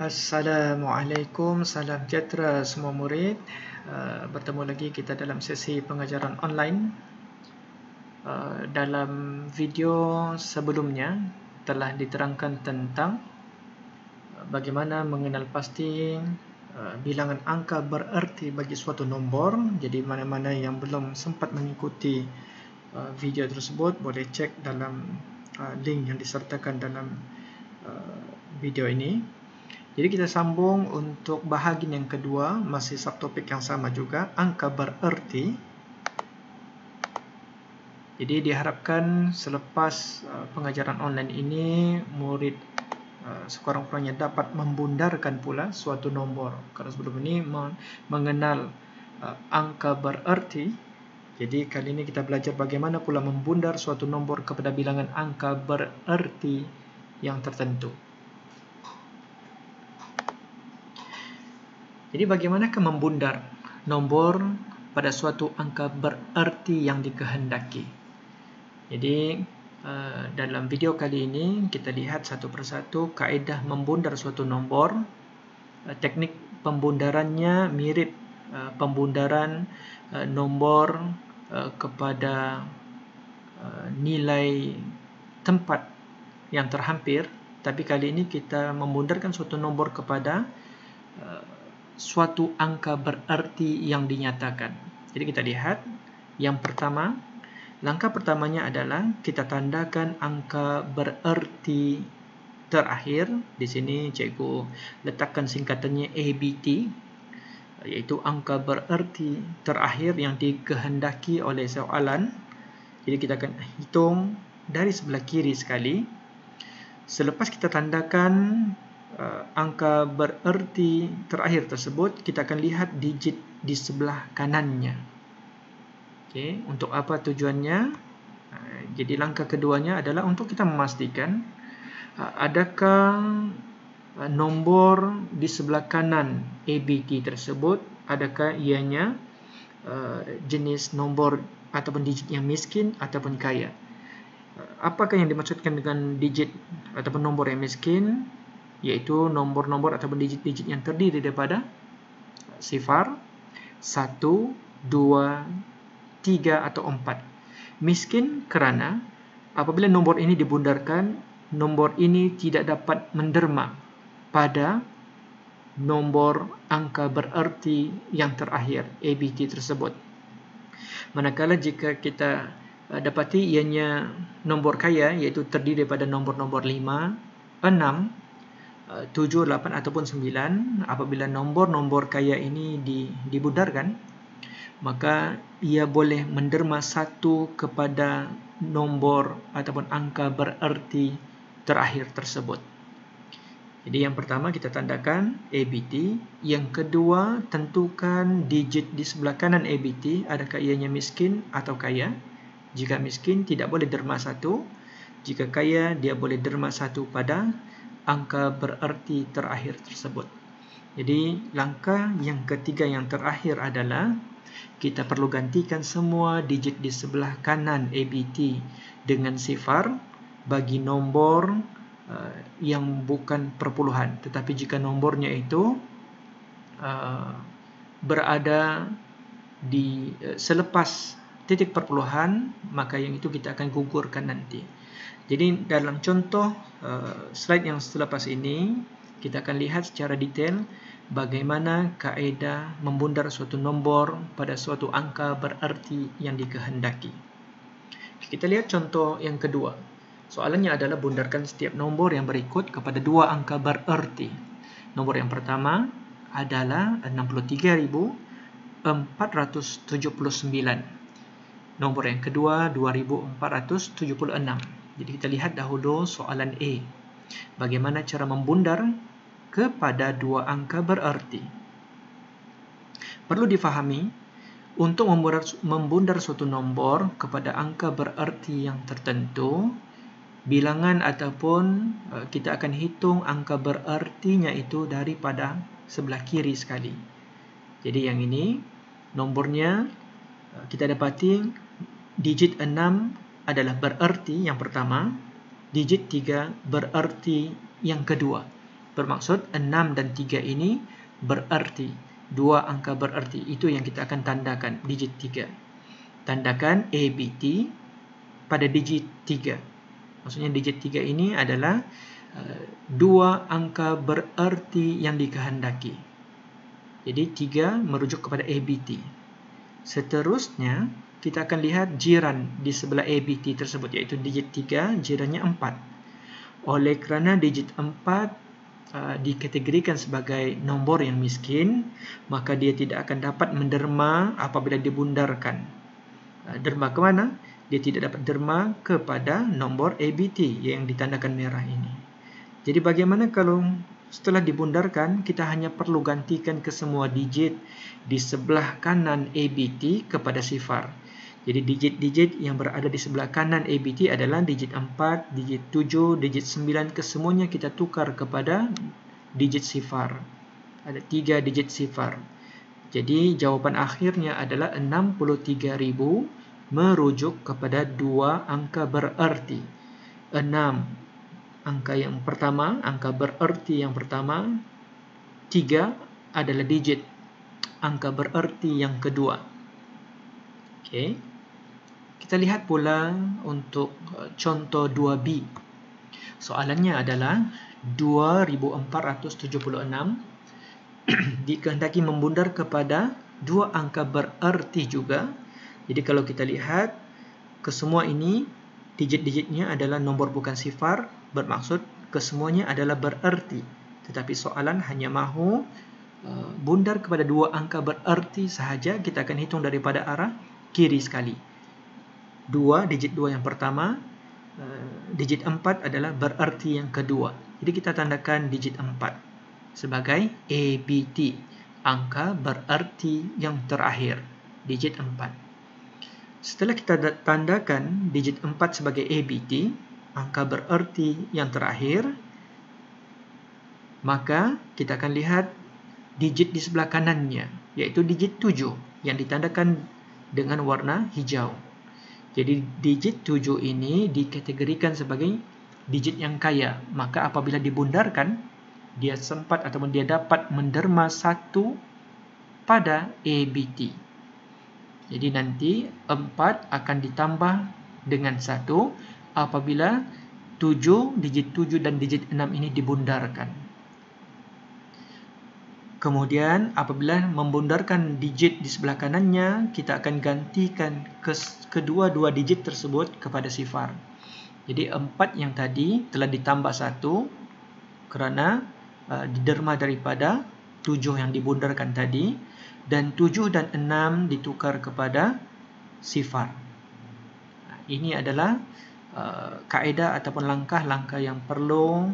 Assalamualaikum, salam sejahtera semua murid. Bertemu lagi kita dalam sesi pengajaran online. Dalam video sebelumnya telah diterangkan tentang bagaimana mengenal pasti bilangan angka bererti bagi suatu nombor. Jadi mana-mana yang belum sempat mengikuti video tersebut boleh cek dalam link yang disertakan dalam video ini. Jadi kita sambung untuk bahagian yang kedua, masih subtopik yang sama juga, angka bererti. Jadi diharapkan selepas pengajaran online ini, murid sekurang-kurangnya dapat membundarkan pula suatu nombor. Kalau sebelum ini mengenal angka bererti, jadi kali ini kita belajar bagaimana pula membundar suatu nombor kepada bilangan angka bererti yang tertentu. Jadi bagaimanakah membundar nombor pada suatu angka bererti yang dikehendaki? Jadi dalam video kali ini kita lihat satu persatu kaedah membundar suatu nombor. Teknik pembundarannya mirip pembundaran nombor kepada nilai tempat yang terhampir, tapi kali ini kita membundarkan suatu nombor kepada suatu angka bererti yang dinyatakan. Jadi kita lihat yang pertama, langkah pertamanya adalah kita tandakan angka bererti terakhir. Di sini cikgu letakkan singkatannya ABT, yaitu angka bererti terakhir yang dikehendaki oleh soalan. Jadi kita akan hitung dari sebelah kiri sekali. Selepas kita tandakan angka bererti terakhir tersebut, kita akan lihat digit di sebelah kanannya. Okey, untuk apa tujuannya? Jadi langkah keduanya adalah untuk kita memastikan adakah nombor di sebelah kanan ABT tersebut, adakah ianya jenis nombor ataupun digit yang miskin ataupun kaya. Apakah yang dimaksudkan dengan digit ataupun nombor yang miskin? Yaitu nombor-nombor ataupun digit-digit yang terdiri daripada sifar, 1, 2, 3 atau 4. Miskin kerana apabila nombor ini dibundarkan, nombor ini tidak dapat menderma pada nombor angka bererti yang terakhir, ABT tersebut. Manakala jika kita dapati ianya nombor kaya, iaitu terdiri daripada nombor-nombor 5, 6, 7, 8 ataupun 9, apabila nombor-nombor kaya ini dibundarkan, maka ia boleh menderma satu kepada nombor ataupun angka bererti terakhir tersebut. Jadi yang pertama kita tandakan ABT, yang kedua tentukan digit di sebelah kanan ABT, adakah ianya miskin atau kaya. Jika miskin tidak boleh derma satu, jika kaya dia boleh derma satu pada angka bererti terakhir tersebut. Jadi langkah yang ketiga yang terakhir adalah kita perlu gantikan semua digit di sebelah kanan ABT dengan sifar bagi nombor yang bukan perpuluhan, tetapi jika nombornya itu berada di selepas titik perpuluhan, maka yang itu kita akan gugurkan nanti. Jadi dalam contoh slide yang selepas ini, kita akan lihat secara detail bagaimana kaedah membundar suatu nombor pada suatu angka bererti yang dikehendaki. Kita lihat contoh yang kedua. Soalannya adalah bundarkan setiap nombor yang berikut kepada dua angka bererti. Nombor yang pertama adalah 63.479. Nombor yang kedua 2.476. Jadi kita lihat dahulu soalan A. Bagaimana cara membundar kepada dua angka bererti? Perlu difahami, untuk membundar suatu nombor kepada angka bererti yang tertentu, bilangan ataupun kita akan hitung angka berertinya itu daripada sebelah kiri sekali. Jadi yang ini nombornya kita dapati digit 6 adalah bererti yang pertama, digit 3 bererti yang kedua. Bermaksud 6 dan 3 ini bererti. Dua angka bererti. Itu yang kita akan tandakan, digit 3. Tandakan ABT pada digit 3. Maksudnya digit 3 ini adalah dua angka bererti yang dikehendaki. Jadi 3 merujuk kepada ABT. Seterusnya, kita akan lihat jiran di sebelah ABT tersebut, iaitu digit 3, jirannya 4. Oleh kerana digit 4 dikategorikan sebagai nombor yang miskin, maka dia tidak akan dapat menderma apabila dibundarkan. Derma ke mana? Dia tidak dapat derma kepada nombor ABT yang ditandakan merah ini. Jadi bagaimana kalau setelah dibundarkan, kita hanya perlu gantikan kesemua digit di sebelah kanan ABT kepada sifar. Jadi digit-digit yang berada di sebelah kanan ABT adalah digit 4, digit 7, digit 9, kesemuanya kita tukar kepada digit sifar. Ada 3 digit sifar. Jadi jawapan akhirnya adalah 63,000 merujuk kepada dua angka bererti. 6 angka yang pertama, angka bererti yang pertama. 3 adalah digit angka bererti yang kedua. Okey. Kita lihat pula untuk contoh 2B. Soalannya adalah 2476 dikehendaki membundar kepada dua angka bererti juga. Jadi kalau kita lihat, kesemua ini digit-digitnya adalah nombor bukan sifar, bermaksud kesemuanya adalah bererti. Tetapi soalan hanya mahu bundar kepada dua angka bererti sahaja. Kita akan hitung daripada arah kiri sekali. 2, digit 2 yang pertama, digit 4 adalah bererti yang kedua. Jadi kita tandakan digit 4 sebagai ABT, angka bererti yang terakhir, digit 4. Setelah kita tandakan digit 4 sebagai ABT, angka bererti yang terakhir, maka kita akan lihat digit di sebelah kanannya, iaitu digit 7 yang ditandakan dengan warna hijau. Jadi digit 7 ini dikategorikan sebagai digit yang kaya. Maka apabila dibundarkan, dia sempat ataupun dia dapat menderma 1 pada ABT. Jadi nanti 4 akan ditambah dengan 1 apabila 7, digit 7 dan digit 6 ini dibundarkan. Kemudian apabila membundarkan digit di sebelah kanannya, kita akan gantikan kedua-dua digit tersebut kepada sifar. Jadi 4 yang tadi telah ditambah 1 kerana diderma daripada 7 yang dibundarkan tadi, dan 7 dan 6 ditukar kepada sifar. Ini adalah kaedah ataupun langkah-langkah yang perlu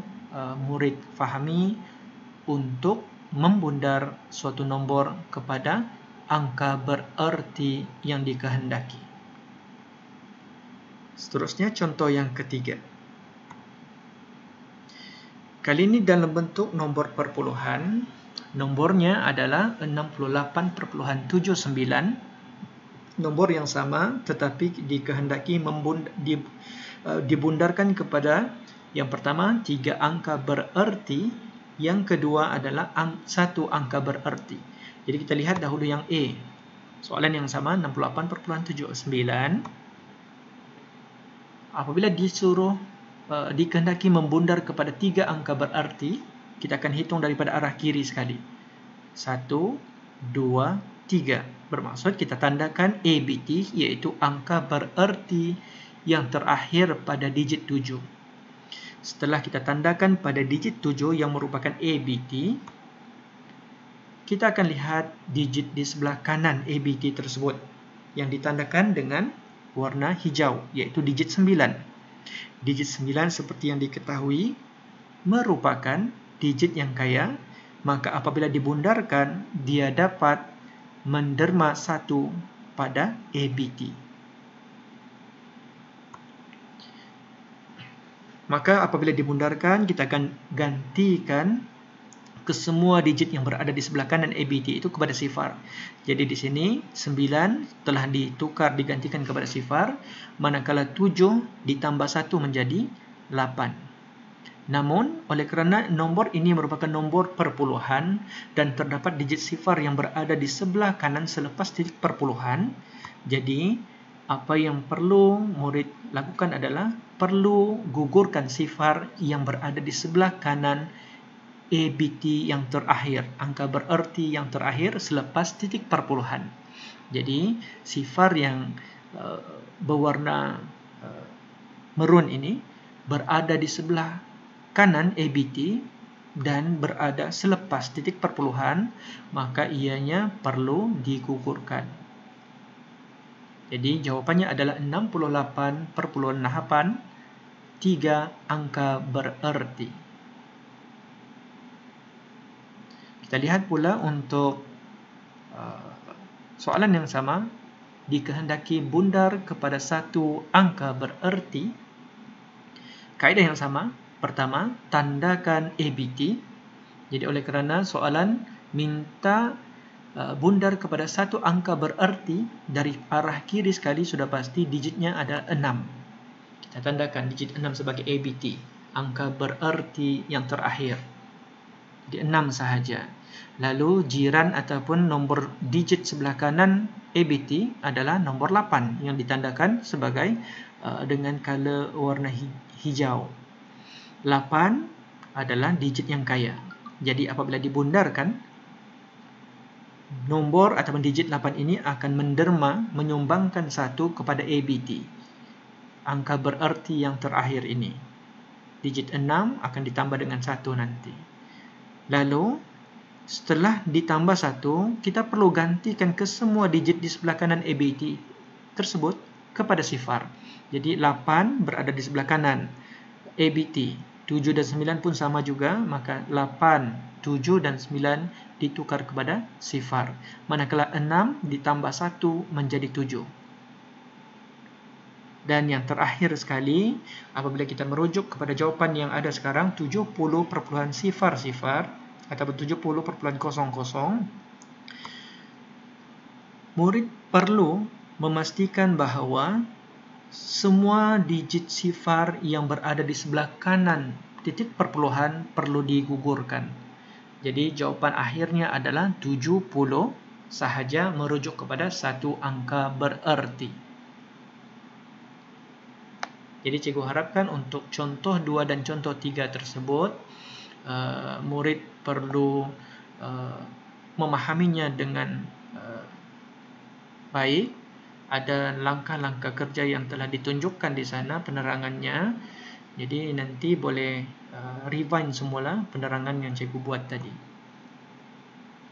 murid fahami untuk membundar suatu nombor kepada angka bererti yang dikehendaki. Seterusnya contoh yang ketiga. Kali ini dalam bentuk nombor perpuluhan. Nombornya adalah 68,79. Nombor yang sama tetapi dikehendaki dibundarkan kepada yang pertama 3 angka bererti, yang kedua adalah 1 angka bererti. Jadi kita lihat dahulu yang A. Soalan yang sama 68,79. Apabila disuruh dikehendaki membundar kepada 3 angka bererti, kita akan hitung daripada arah kiri sekali. 1, 2, 3. Bermaksud kita tandakan ABT, iaitu angka bererti yang terakhir pada digit 7. Setelah kita tandakan pada digit 7 yang merupakan ABT, kita akan lihat digit di sebelah kanan ABT tersebut yang ditandakan dengan warna hijau, iaitu digit 9. Digit 9 seperti yang diketahui merupakan digit yang kaya, maka apabila dibundarkan, dia dapat menderma 1 pada ABT. Maka apabila dibundarkan, kita akan gantikan kesemua digit yang berada di sebelah kanan ABT itu kepada sifar. Jadi di sini 9 telah ditukar digantikan kepada sifar, manakala 7 ditambah 1 menjadi 8. Namun, oleh kerana nombor ini merupakan nombor perpuluhan dan terdapat digit sifar yang berada di sebelah kanan selepas titik perpuluhan, jadi apa yang perlu murid lakukan adalah perlu gugurkan sifar yang berada di sebelah kanan ABT yang terakhir, angka bererti yang terakhir selepas titik perpuluhan. Jadi, sifar yang berwarna merun ini berada di sebelah kanan ABT dan berada selepas titik perpuluhan, maka ianya perlu digugurkan. Jadi jawapannya adalah 68,8 3 angka bererti. Kita lihat pula untuk soalan yang sama, dikehendaki bundar kepada satu angka bererti. Kaedah yang sama. Pertama, tandakan ABT. Jadi oleh kerana soalan minta bundar kepada satu angka bererti, dari arah kiri sekali sudah pasti digitnya ada 6. Kita tandakan digit 6 sebagai ABT, angka bererti yang terakhir. Jadi 6 sahaja. Lalu jiran ataupun nombor digit sebelah kanan ABT adalah nombor 8 yang ditandakan sebagai dengan color warna hijau. 8 adalah digit yang kaya. Jadi apabila dibundarkan, nombor ataupun digit 8 ini akan menderma menyumbangkan 1 kepada ABT, angka bererti yang terakhir ini. Digit 6 akan ditambah dengan 1 nanti. Lalu setelah ditambah 1, kita perlu gantikan ke semua digit di sebelah kanan ABT tersebut kepada sifar. Jadi 8 berada di sebelah kanan ABT, 7 dan 9 pun sama juga, maka 8, 7 dan 9 ditukar kepada sifar. Manakala 6 ditambah 1 menjadi 7. Dan yang terakhir sekali, apabila kita merujuk kepada jawapan yang ada sekarang, 70,000 ataupun 70,00, murid perlu memastikan bahawa semua digit sifar yang berada di sebelah kanan titik perpuluhan perlu digugurkan. Jadi jawapan akhirnya adalah 70 sahaja merujuk kepada satu angka bererti. Jadi cikgu harapkan untuk contoh 2 dan contoh 3 tersebut, murid perlu memahaminya dengan baik. Ada langkah-langkah kerja yang telah ditunjukkan di sana penerangannya. Jadi nanti boleh rewind semula penerangan yang cikgu buat tadi.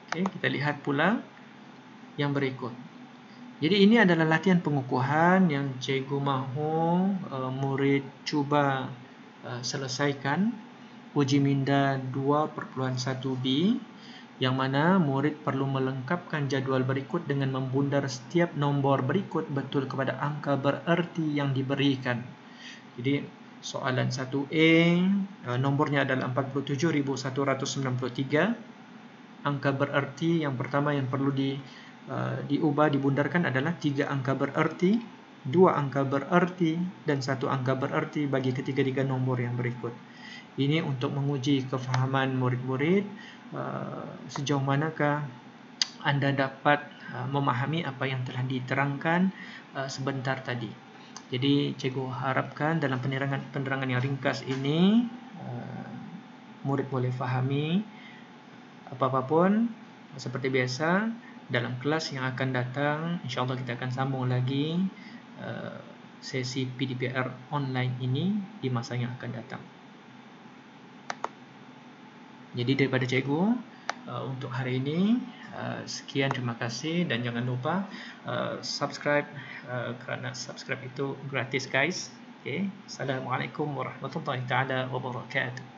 Okey, kita lihat pula yang berikut. Jadi ini adalah latihan pengukuhan yang cikgu mahu murid cuba selesaikan uji minda 2.1b, yang mana murid perlu melengkapkan jadual berikut dengan membundar setiap nombor berikut betul kepada angka bererti yang diberikan. Jadi soalan 1A, nombornya adalah 47.193. Angka bererti yang pertama yang perlu diubah, dibundarkan adalah 3 angka bererti, 2 angka bererti, dan 1 angka bererti bagi ketiga-tiga nombor yang berikut. Ini untuk menguji kefahaman murid-murid sejauh manakah anda dapat memahami apa yang telah diterangkan sebentar tadi. Jadi cikgu harapkan dalam penerangan yang ringkas ini murid boleh fahami. Apa-apa pun, seperti biasa, dalam kelas yang akan datang, insyaAllah kita akan sambung lagi sesi PDPR online ini di masa yang akan datang. Jadi daripada cikgu untuk hari ini, sekian, terima kasih, dan jangan lupa subscribe, kerana subscribe itu gratis guys. Okay. Assalamualaikum warahmatullahi wabarakatuh.